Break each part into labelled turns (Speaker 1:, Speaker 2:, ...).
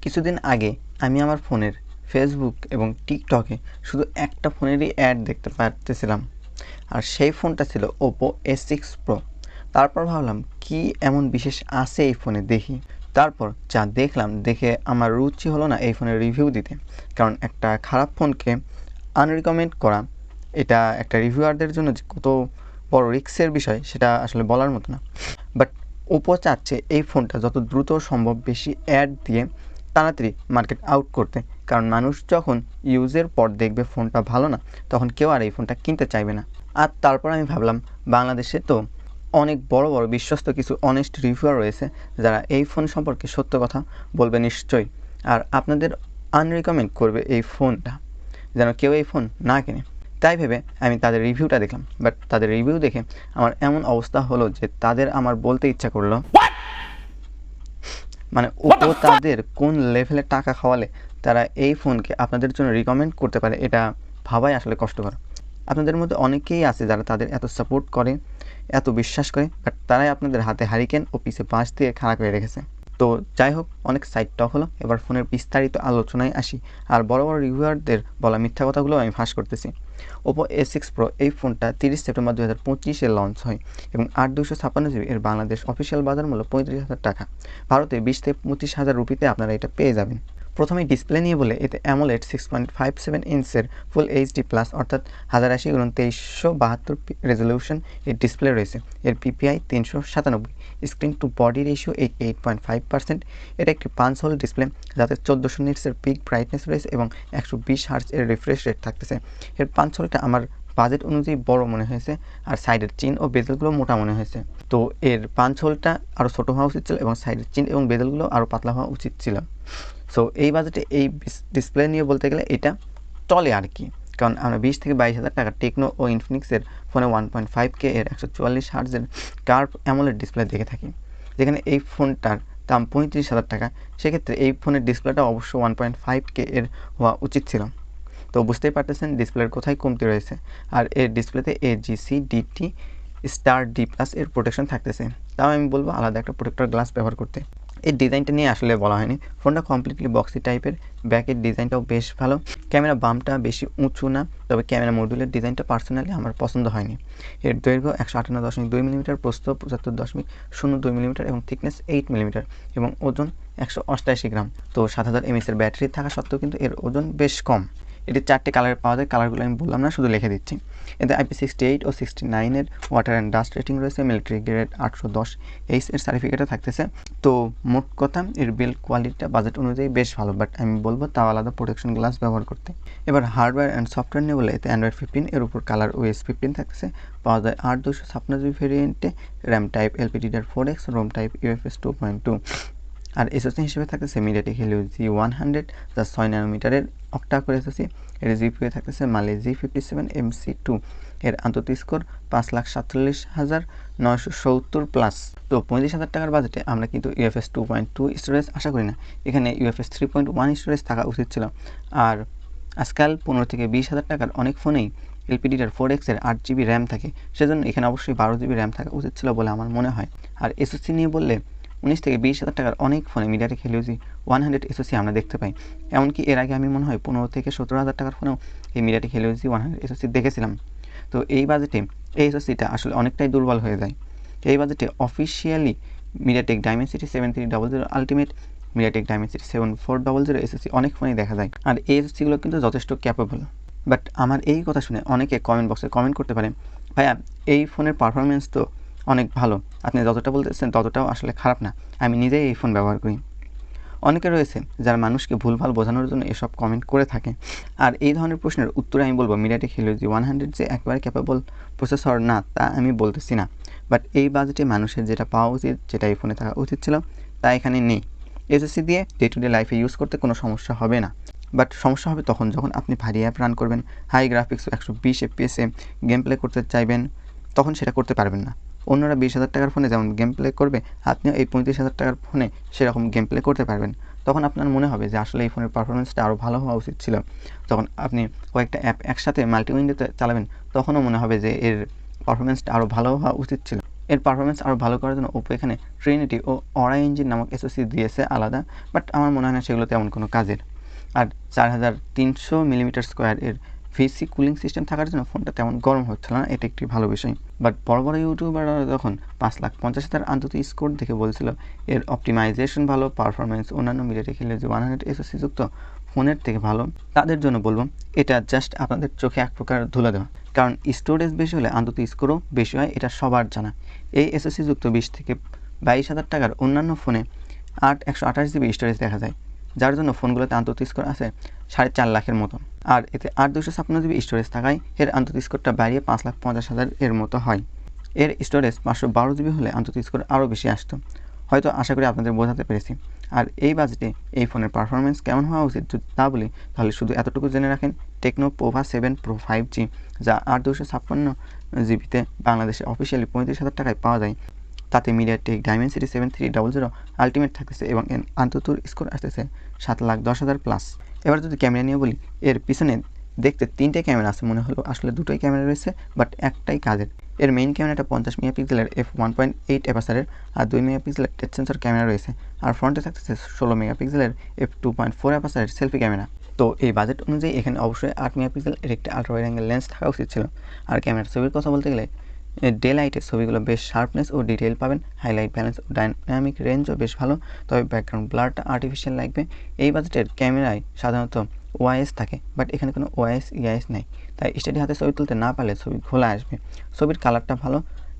Speaker 1: কিছুদিন আগে আমি আমার ফোনের ফেসবুক এবং টিকটকে শুধু একটা ফোনেরই অ্যাড দেখতে পারতেছিলাম, আর সেই ফোনটা ছিল ওপো A6 Pro। তারপর ভাবলাম কি এমন বিশেষ আছে এই ফোনে দেখি। তারপর যা দেখলাম দেখে আমার রুচি হলো না এই ফোনের রিভিউ দিতে, কারণ একটা খারাপ ফোনকে আনরিকমেন্ড করা এটা একটা রিভিউয়ারদের জন্য যে কত বড় রিস্কের বিষয় সেটা আসলে বলার মতো না। বাট ওপো চাচ্ছে এই ফোনটা যত দ্রুত সম্ভব বেশি অ্যাড দিয়ে তাড়াতাড়ি মার্কেট আউট করতে, কারণ মানুষ যখন ইউজের পর দেখবে ফোনটা ভালো না, তখন কেউ আর এই ফোনটা কিনতে চাইবে না। আর তারপর আমি ভাবলাম বাংলাদেশে তো অনেক বড় বড় বিশ্বস্ত কিছু অনেস্ট রিভিউয়ার রয়েছে যারা এই ফোন সম্পর্কে সত্য কথা বলবে নিশ্চয়ই, আর আপনাদের আনরিকমেন্ড করবে এই ফোনটা যেন কেউ এই ফোন না কেনে। তাই ভেবে আমি তাদের রিভিউটা দেখলাম, বাট তাদের রিভিউ দেখে আমার এমন অবস্থা হলো যে তাদের আমার বলতে ইচ্ছা করলো, মানে ওপো তাদের কোন লেভেলে টাকা খাওয়ালে তারা এই ফোনকে আপনাদের জন্য রিকমেন্ড করতে পারে এটা ভাবাই আসলে কষ্টকর। আপনাদের মধ্যে অনেকেই আছে যারা তাদের এত সাপোর্ট করে, এত বিশ্বাস করে, বাট তারাই আপনাদের হাতে হারিকেন ও পিছে বাঁশ দিয়ে খাড়া করে রেখেছে। তো যাই হোক, অনেক সাইড টক হলো, এবার ফোনের বিস্তারিত আলোচনায় আসি, আর বড় বড় রিভিউয়ারদের বলা মিথ্যা কথাগুলো আমি ফাঁস করতেছি। ওপো A6 Pro এই ফোনটা 30 সেপ্টেম্বর 2025-এ লঞ্চ হয় এবং 8/256 GB এর বাংলাদেশ অফিসিয়াল বাজার মূল্য 35,000 টাকা। ভারতে 20 থেকে 25,000 রুপিতে আপনারা এটা পেয়ে যাবেন। প্রথমে ডিসপ্লে নিয়ে বলে, এতে অ্যামোলেড 6.57 ইঞ্চের ফুল এইচডি প্লাস অর্থাৎ 1080x2372 রেজলিউশন এর ডিসপ্লে রয়েছে। এর PPI 397, screen to body ratio 88.5%। এটা একটি পাঞ্চ হোল ডিসপ্লে যাতে 1400 নিটসের পিক ব্রাইটনেস রয়েছে এবং 120 হার্টজ এর রিফ্রেশ রেট থাকতেছে। এর পাঞ্চ হোলটা আমার বাজেট অনুযায়ী বড় মনে হয়েছে, আর সাইডের চিন ও বেজেলগুলো মোটা মনে হয়েছে। তো এর পাঞ্চ হোলটা আরও ছোটো হওয়া উচিত ছিল এবং সাইডের চিন এবং বেজেলগুলো আরও পাতলা হওয়া উচিত ছিল। সো এই বাজেটে এই ডিসপ্লে নিয়ে বলতে গেলে এটা চলে আর কি, কারণ আমরা 20 থেকে 22,000 টাকা টেকনো ও ইনফিনিক্সের ফোনে 1.5K এর 144 হার্টজের কার্ভ অ্যামোলেড ডিসপ্লে দেখে থাকি, যেখানে এই ফোনটার দাম 35,000 টাকা। সেক্ষেত্রে এই ফোনের ডিসপ্লেটা অবশ্য 1.5K এর হওয়া উচিত ছিল। তো বুঝতেই পারতেছেন ডিসপ্লের কোথায় কমতি রয়েছে। আর এর ডিসপ্লেতে AGC DT স্টার D+ এর প্রোটেকশন থাকতেছে, তাও আমি বলবো আলাদা একটা প্রোটেক্টর গ্লাস ব্যবহার করতে। এই ডিজাইনটা নিয়ে আসলে বলা হয়নি, ফোনটা কমপ্লিটলি বক্সি টাইপের, ব্যাকের ডিজাইনটাও বেশ ভালো। ক্যামেরা বামটা বেশি উঁচু না, তবে ক্যামেরা মডিউলের ডিজাইনটা পার্সোনালি আমার পছন্দ হয়নি। এর দৈর্ঘ্য 158.2 মিলিমিটার, প্রস্থ 75.02 মিলিমিটার এবং থিকনেস 8 মিলিমিটার এবং ওজন 188 গ্রাম। তো 7000 mAh এর ব্যাটারি থাকা সত্ত্বেও কিন্তু এর ওজন বেশ কম। এটি 4টে কালারে পাওয়া যায়, কালারগুলো আমি বললাম না, শুধু লিখে দিচ্ছি। এতে IP68 ও 69 এর ওয়াটার অ্যান্ড ডাস্ট রেটিং রয়েছে, মিলিটারি গ্রেড 810H এর সার্টিফিকেটও থাকতেছে। তো মোট কথা এর বিল্ড কোয়ালিটিটা বাজেট অনুযায়ী বেশ ভালো, বাট আমি বলবো তাও আলাদা প্রোটেকশন গ্লাস ব্যবহার করতে। এবার হার্ডওয়্যার অ্যান্ড সফটওয়্যার নিয়ে বলে, এতে Android 15 এর উপর কালার OS 15 থাকতেছে, পাওয়া যায় 8/256 ভেরিয়েন্টে, RAM type LPDDR4X, ROM type UFS 2.2। আর এসওসি হিসেবে থাকতেছে MediaTek Helio G100 যা 6 ন্যানোমিটারের অক্টা কোর এসওসি। এর জিপিইউ থাকতেছে Mali G57 MC2। এর আন্তর্জাতিক স্কোর 5,47,970 প্লাস। তো 35,000 টাকার বাজেটে আমরা কিন্তু UFS 2.2 স্টোরেজ আশা করি না, এখানে UFS 3.1 স্টোরেজ থাকা উচিত ছিল। আর আজকাল 15 থেকে 20,000 টাকার অনেক ফোনেই LPDDR4X এর 8GB র্যাম থাকে, সেজন্য এখানে অবশ্যই 12GB র্যাম থাকা উচিত ছিল বলে আমার মনে হয়। আর এসওসি নিয়ে বললে 19 থেকে 20,000 টাকার অনেক ফোনে MediaTek Helio G100 এসওসি আমরা দেখতে পাই, এমনকি এর আগে আমি মনে হয় 15 থেকে 17,000 টাকার ফোনেও এই MediaTek Helio G100 এসওসি দেখেছিলাম। তো এই বাজেটে এই এসওসিটা আসলে অনেকটাই দুর্বল হয়ে যায়। এই বাজেটে officially MediaTek Dimensity 7300 ultimate, MediaTek Dimensity 7400 SOC অনেক ফোনেই দেখা যায়, আর এই এসওসিগুলো কিন্তু যথেষ্ট ক্যাপেবল। বাট আমার এই কথা শুনে অনেকে কমেন্ট বক্সে কমেন্ট করতে পারে, ভাইয়া এই ফোনের পারফরমেন্স তো অনেক ভালো, আপনি যতটা বলতেছেন ততটাও আসলে খারাপ না, আমি নিজেই এই ফোন ব্যবহার করি। অনেকে রয়েছে যারা মানুষকে ভুলভাল বোঝানোর জন্য এসব কমেন্ট করে থাকে, আর এই ধরনের প্রশ্নের উত্তরে আমি বলবো MediaTek Helio G100 যে একেবারে ক্যাপেবল প্রসেসর না তা আমি বলতেছি না, বাট এই বাজেটে মানুষের যেটা পাওয়া উচিত, যেটা এই ফোনে থাকা উচিত ছিল, তা এখানে নেই। এসওসি দিয়ে ডে টু ডে লাইফে ইউজ করতে কোনো সমস্যা হবে না, বাট সমস্যা হবে তখন যখন আপনি ভারী অ্যাপ রান করবেন, high graphics 120 FPS game play করতে চাইবেন, তখন সেটা করতে পারবেন না। অন্যরা 20,000 টাকার ফোনে যেমন গেম প্লে করবে, আপনিও এই 35,000 টাকার ফোনে সেরকম গেম প্লে করতে পারবেন। তখন আপনার মনে হবে যে আসলে এই ফোনের পারফরমেন্সটা আরও ভালো হওয়া উচিত ছিল। যখন আপনি কয়েকটা অ্যাপ একসাথে মাল্টি উইন্ডোতে চালাবেন, তখনও মনে হবে যে এর পারফরমেন্সটা আরও ভালো হওয়া উচিত ছিল। এর পারফরমেন্স আরও ভালো করার জন্য ওপো এখানে ট্রিনিটি ও অরা ইঞ্জিন নামক এসওসি দিয়েছে আলাদা, বাট আমার মনে হয় না সেগুলো তেমন কোনো কাজের। আর 4300 মিলিমিটার স্কোয়ার এর ভিসি কুলিং সিস্টেম থাকার জন্য ফোনটা তেমন গরম হচ্ছিল না, এটা একটি ভালো বিষয়। বাট বড় বড় ইউটিউবাররা যখন 5,50,000 আন্তত স্কোর দেখে বলছিল এর অপটিমাইজেশন ভালো, পারফরমেন্স অন্যান্য মিডিয়াটেক হিলের যে 100 এসওসি যুক্ত ফোনের থেকে ভালো, তাদের জন্য বলবো এটা জাস্ট আপনাদের চোখে এক প্রকার ধুলা দেওয়া। কারণ স্টোরেজ বেশি হলে আন্তত স্কোরও বেশি হয়, এটা সবার জানা। এই এসওসি যুক্ত 20 থেকে 22,000 টাকার অন্যান্য ফোনে 128 জিবি স্টোরেজ দেখা যায়, যার জন্য ফোনগুলোতে আন্তত স্কোর আছে 4.5 লাখের মতো। আর এতে 256 জিবি স্টোরেজ থাকায় এর আন্তত স্কোরটা বাড়িয়ে 5,50,000 এর মতো হয়। এর স্টোরেজ 512 জিবি হলে আন্তত স্কোর আরও বেশি আসতো। হয়তো আশা করি আপনাদের বোঝাতে পেরেছি। আর এই বাজেটে এই ফোনের পারফরমেন্স কেমন হওয়া উচিত যদি তা বলি, তাহলে শুধু এতটুকু জেনে রাখেন, টেকনো পোভা 7 প্রো 5G যা 256 জিবিতে বাংলাদেশে অফিসিয়ালি 35,000 টাকায় পাওয়া যায়, তাতে মিডিয়াটেক ডাইমেনসিটি 7300 আলটিমেট থাকতেছে এবং এর আন্তত স্কোর আসতেছে 7,10,000 প্লাস। এবার যদি ক্যামেরা নিয়ে বলি, এর পিছনে দেখতে 3টে ক্যামেরা আছে মনে হলো, আসলে 2টোই ক্যামেরা রয়েছে, বাট একটাই কাজের। এর মেইন ক্যামেরাটা 50 মেগাপিক্সেলের f1.8 অ্যাপারচারের আর 2 মেগাপিক্সেলের টাচ সেন্সর ক্যামেরা রয়েছে, আর ফ্রন্টে থাকতেছে 16 মেগাপিক্সেলের f2.4 অ্যাপারচারের সেলফি ক্যামেরা। তো এই বাজেট অনুযায়ী এখানে অবশ্যই 8 মেগাপিক্সেল এর একটি আলট্রা ওয়াইড অ্যাঙ্গেল লেন্স থাকা উচিত ছিল। আর ক্যামেরার ছবির কথা বলতে গেলে ডে লাইটের ছবিগুলো বেশ শার্পনেস ও ডিটেইল পাবেন, হাইলাইট ব্যালেন্স ও ডাইনামিক রেঞ্জও বেশ ভালো, তবে ব্যাকগ্রাউন্ড ব্লারটা আর্টিফিশিয়াল লাগবে। এই বাজেটের ক্যামেরায় সাধারণত ওআইএস থাকে, বাট এখানে কোনো ওআইএস ইআইএস নেই, তাই স্টেডি হাতে ছবি তুলতে না পারলে ছবি ঘোলা আসবে। ছবির কালারটা ভালো,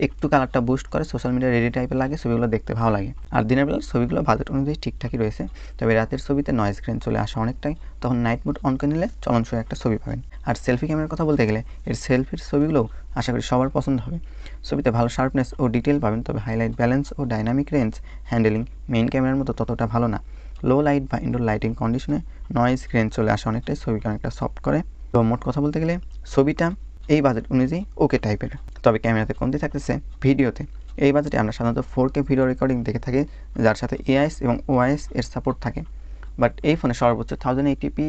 Speaker 1: একটু কালারটা বুস্ট করে সোশ্যাল মিডিয়া রেডি টাইপের লাগে, ছবিগুলো দেখতে ভালো লাগে। আর দিনের বেলার ছবিগুলো বাজেট অনুযায়ী ঠিকঠাকই রয়েছে, তবে রাতের ছবিতে নয়েজ গ্রেন চলে আসে অনেকটাই, তখন নাইট মোড অন করে নিলে চলনসই একটা ছবি পাবেন। আর সেলফি ক্যামেরার কথা বলতে গেলে এর সেলফির ছবিগুলোও আশা করি সবার পছন্দ হবে। ছবিতে ভালো শার্পনেস ও ডিটেল পাবেন, তবে হাইলাইট ব্যালেন্স ও ডাইনামিক রেঞ্জ হ্যান্ডেলিং মেইন ক্যামেরার মতো ততটা ভালো না। লো লাইট বা ইনডোর লাইটিং কন্ডিশনে নয়েজ গ্রেন চলে আসে অনেকটাই, ছবিকে অনেকটা সফট করে। তো মোট কথা বলতে গেলে ছবিটা এই বাজেট অনুযায়ী ওকে টাইপের, তবে ক্যামেরাতে কমতি থাকতেছে ভিডিওতে। এই বাজেটে আমরা সাধারণত 4K ভিডিও রেকর্ডিং দেখে থাকি, যার সাথে এআইএস এবং ওআইএস এর সাপোর্ট থাকে। বাট এই ফোনে সর্বোচ্চ 1080p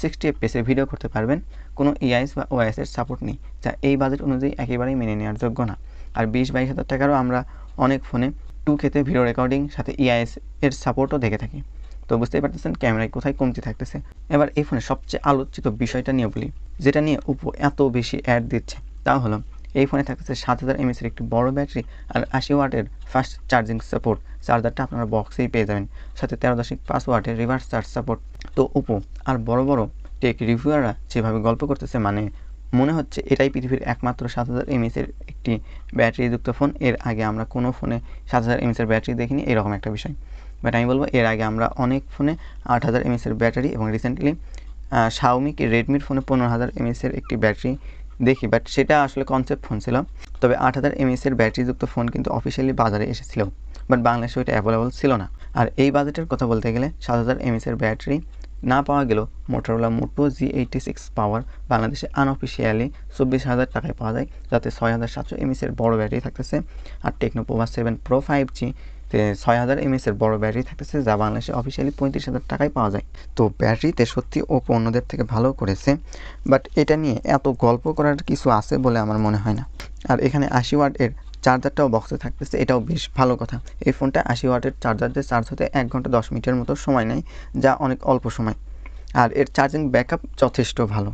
Speaker 1: 60 fps এর ভিডিও করতে পারবেন, কোনো এআইএস বা ওআইএস এর সাপোর্ট নেই, যা এই বাজেট অনুযায়ী একেবারেই মেনে নেওয়ার যোগ্য না। আর 20-22 হাজার টাকারও আমরা অনেক ফোনে 2K ভিডিও রেকর্ডিং সাথে এআইএস এর সাপোর্টও দেখে থাকি। তো বুঝতেই পারতেছেন ক্যামেরায় কোথায় কমতি থাকতেছে। এবার এই ফোনের সবচেয়ে আলোচিত বিষয়টা নিয়ে বলি, যেটা নিয়ে ওপো এত বেশি অ্যাড দিচ্ছে, তা হলো এই ফোনে থাকতেছে 7000 mAh একটি বড় ব্যাটারি আর 80 ওয়াটের ফাস্ট চার্জিং সাপোর্ট। চার্জারটা আপনারা বক্সেই পেয়ে যাবেন, সাথে 13.5 ওয়াটের রিভার্স চার্জ সাপোর্ট। তো ওপো আর বড় বড় টেক রিভিউয়াররা যেভাবে গল্প করতেছে, মানে মনে হচ্ছে এটাই পৃথিবীর একমাত্র 7000 mAh একটি ব্যাটারিযুক্ত ফোন। এর আগে আমরা কোনো ফোনে 7000 mAh ব্যাটারি দেখিনি, এরকম একটা বিষয়। বাট আমি বলবো এর আগে আমরা অনেক ফোনে 8000 mAh ব্যাটারি এবং রিসেন্টলি শাওমি কি রেডমির ফোনে 15000 mAh একটি ব্যাটারি দেখি, বাট সেটা আসলে কনসেপ্ট ফোন ছিল। তবে 8000 mAh ব্যাটারিযুক্ত ফোন কিন্তু অফিসিয়ালি বাজারে এসেছিল, বাট বাংলাদেশে ওইটা অ্যাভেলেবল ছিল না। আর এই বাজেটের কথা বলতে গেলে 7000 mAh ব্যাটারি না পাওয়া গেলেও মোটরোলা মোটো G86 পাওয়ার বাংলাদেশে আনঅফিসিয়ালি 24,000 টাকায় পাওয়া যায়, যাতে 6700 mAh বড় ব্যাটারি থাকতেছে। আর Tecno Pova 7 pro 5G 6000 mAh বড় ব্যাটারি থাকতেছে, যা বাংলাদেশে অফিসিয়ালি 35,000 টাকায় পাওয়া যায়। তো ব্যাটারিতে সত্যি ওপো অন্যদের থেকে ভালো করেছে, বাট এটা নিয়ে এত গল্প করার কিছু আছে বলে আমার মনে হয় না। আর এখানে 80 ওয়াটের চার্জারটাও বক্সে থাকতেছে, এটাও বেশ ভালো কথা। এই ফোনটা 80 ওয়াটের চার্জার দিয়ে চার্জ হতে 1 ঘন্টা 10 মিনিটের মতো সময় নেয়, যা অনেক অল্প সময়। আর এর চার্জিং ব্যাকআপ যথেষ্ট ভালো।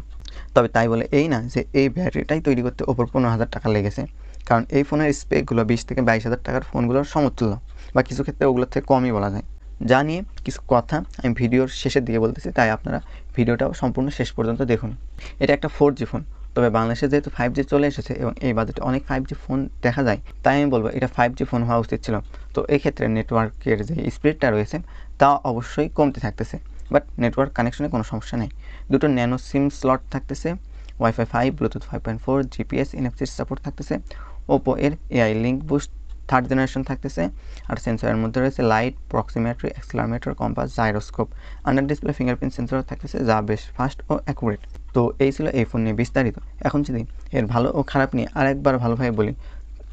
Speaker 1: তবে তাই বলে এই না যে এই ব্যাটারিটাই তৈরি করতে ওপর 15,000 টাকা লেগেছে, কারণ এই ফোনের স্পেকগুলো 20 থেকে 22,000 টাকার ফোনগুলোর সমতুল্য, বা কিছু ক্ষেত্রে ওগুলোর থেকে কমই বলা যায়। যা নিয়ে কিছু কথা আমি ভিডিওর শেষের দিকে বলতেছি, তাই আপনারা ভিডিওটাও সম্পূর্ণ শেষ পর্যন্ত দেখুন। এটা একটা 4G ফোন, তবে বাংলাদেশে যেহেতু 5G চলে এসেছে এবং এই বাজেটে অনেক 5G ফোন দেখা যায়, তাই আমি বলবো এটা 5G ফোন হওয়া উচিত ছিল। তো এই ক্ষেত্রে নেটওয়ার্কের যে স্পিডটা রয়েছে তা অবশ্যই কমতে থাকতেছে, বাট নেটওয়ার্ক কানেকশনে কোনো সমস্যা নেই। দুটো ন্যানো সিম স্লট থাকতেছে, WiFi 5, Bluetooth 5.4, GPS, NFC support থাকতেছে। ওপো এর AI link boost 3rd generation থাকতেছে। আর সেন্সরের মধ্যে রয়েছে light, proximity, accelerometer, compass, gyroscope. Under display fingerprint sensor থাকতেছে, যা বেশ ফাস্ট ও অ্যাকুরেট। তো এই ছিল এই ফোন নিয়ে বিস্তারিত। এখন যদি এর ভালো ও খারাপ নিয়ে আরেকবার ভালোভাবে বলি,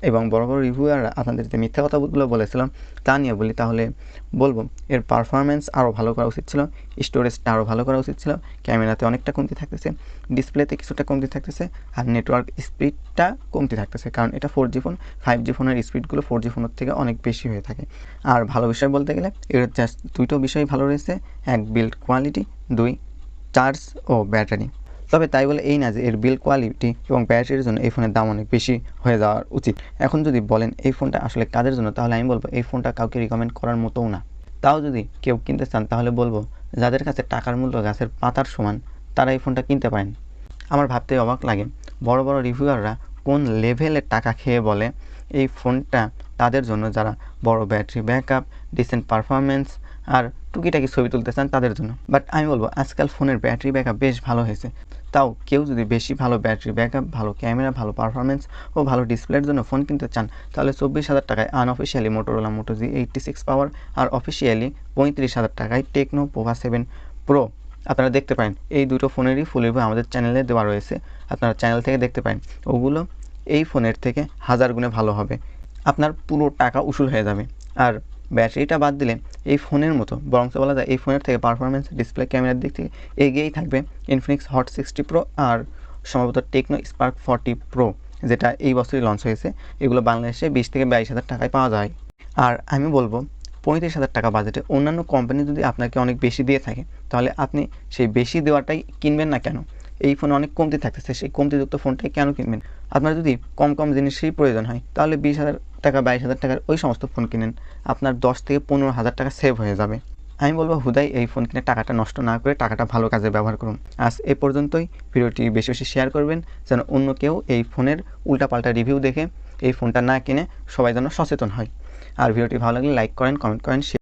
Speaker 1: এবং বড় বড় রিভিউয়াররা আপনাদের যে মিথ্যা কথাগুলো বলেছিলাম তা নিয়ে বলি, তাহলে বলবো এর পারফরমেন্স আরও ভালো করা উচিত ছিল, স্টোরেজটা আরও ভালো করা উচিত ছিল, ক্যামেরাতে অনেকটা কমতি থাকতেছে, ডিসপ্লেতে কিছুটা কমতি থাকতেছে, আর নেটওয়ার্ক স্পিডটা কমতি থাকতেছে, কারণ এটা 4G ফোন। 5G ফোনের স্পিডগুলো 4G ফোনের থেকে অনেক বেশি হয়ে থাকে। আর ভালো বিষয় বলতে গেলে এর জাস্ট দুটো বিষয় ভালো রয়েছে, এক বিল্ড কোয়ালিটি, 2 চার্জ ও ব্যাটারি। তবে তাই বলে এই না যে এর বিল্ড কোয়ালিটি এবং ব্যাটারির জন্য এই ফোনের দাম অনেক বেশি হয়ে যাওয়ার উচিত। এখন যদি বলেন এই ফোনটা আসলে কাদের জন্য, তাহলে আমি বলবো এই ফোনটা কাউকে রিকমেন্ড করার মতোও না। তাও যদি কেউ কিনতে চান তাহলে বলবো যাদের কাছে টাকার মূল্য গাছের পাতার সমান তারা এই ফোনটা কিনতে পারেন। আমার ভাবতে অবাক লাগে বড় বড় রিভিউয়াররা কোন লেভেলের টাকা খেয়ে বলে এই ফোনটা তাদের জন্য যারা বড় ব্যাটারি ব্যাকআপ, ডিসেন্ট পারফরমেন্স আর টুকিটাকি ছবি তুলতে চান তাদের জন্য। বাট আমি বলবো আজকাল ফোনের ব্যাটারি ব্যাকআপ বেশ ভালো হয়েছে। তাও কেউ যদি বেশি ভালো ব্যাটারি ব্যাকআপ, ভালো ক্যামেরা, ভালো পারফরমেন্স ও ভালো ডিসপ্লের জন্য ফোন কিনতে চান তাহলে 24,000 টাকায় আনঅফিসিয়ালি মোটোরোলা মোটো G86 পাওয়ার আর অফিসিয়ালি 35,000 টাকায় টেকনো পোভা 7 প্রো আপনারা দেখতে পারেন। এই দুটো ফোনেরই ফুল রিভিউ আমাদের চ্যানেলে দেওয়া রয়েছে, আপনারা চ্যানেল থেকে দেখতে পারেন। ওগুলো এই ফোনের থেকে 1000 গুণে ভালো হবে, আপনার পুরো টাকা উসুল হয়ে যাবে। আর ব্যাটারিটা বাদ দিলে এই ফোনের মতো বরঞ্চ বলা যায় এই ফোনের থেকে পারফরমেন্স, ডিসপ্লে, ক্যামেরার দিক থেকে এগিয়েই থাকবে ইনফিনিক্স হট 60 প্রো আর সম্ভবত টেকনো স্পার্ক 40 প্রো, যেটা এই বছরই লঞ্চ হয়েছে। এগুলো বাংলাদেশে 20 থেকে 22,000 টাকায় পাওয়া যায়। আর আমি বলবো 35,000 টাকা বাজেটে অন্যান্য কোম্পানি যদি আপনাকে অনেক বেশি দিয়ে থাকে তাহলে আপনি সেই বেশি দেওয়াটাই কিনবেন না কেন? এই ফোনে অনেক কমতি থাকতেছে, সেই কমতিযুক্ত ফোনটাই কেন কিনবেন? আপনার যদি কম জিনিসেরই প্রয়োজন হয় তাহলে 20,000 টাকা 22,000 টাকার ওই সমস্ত ফোন কিনেন, আপনার 10 থেকে 15,000 টাকা সেভ হয়ে যাবে। আমি বলবো হুদাই এই ফোন কিনে টাকাটা নষ্ট না করে টাকাটা ভালো কাজে ব্যবহার করুন। আজ এ পর্যন্তই। ভিডিওটি বেশি বেশি শেয়ার করবেন যেন অন্য কেউ এই ফোনের উল্টাপাল্টা রিভিউ দেখে এই ফোনটা না কিনে সবাই যেন সচেতন হয়। আর ভিডিওটি ভালো লাগলে লাইক করেন, কমেন্ট করেন,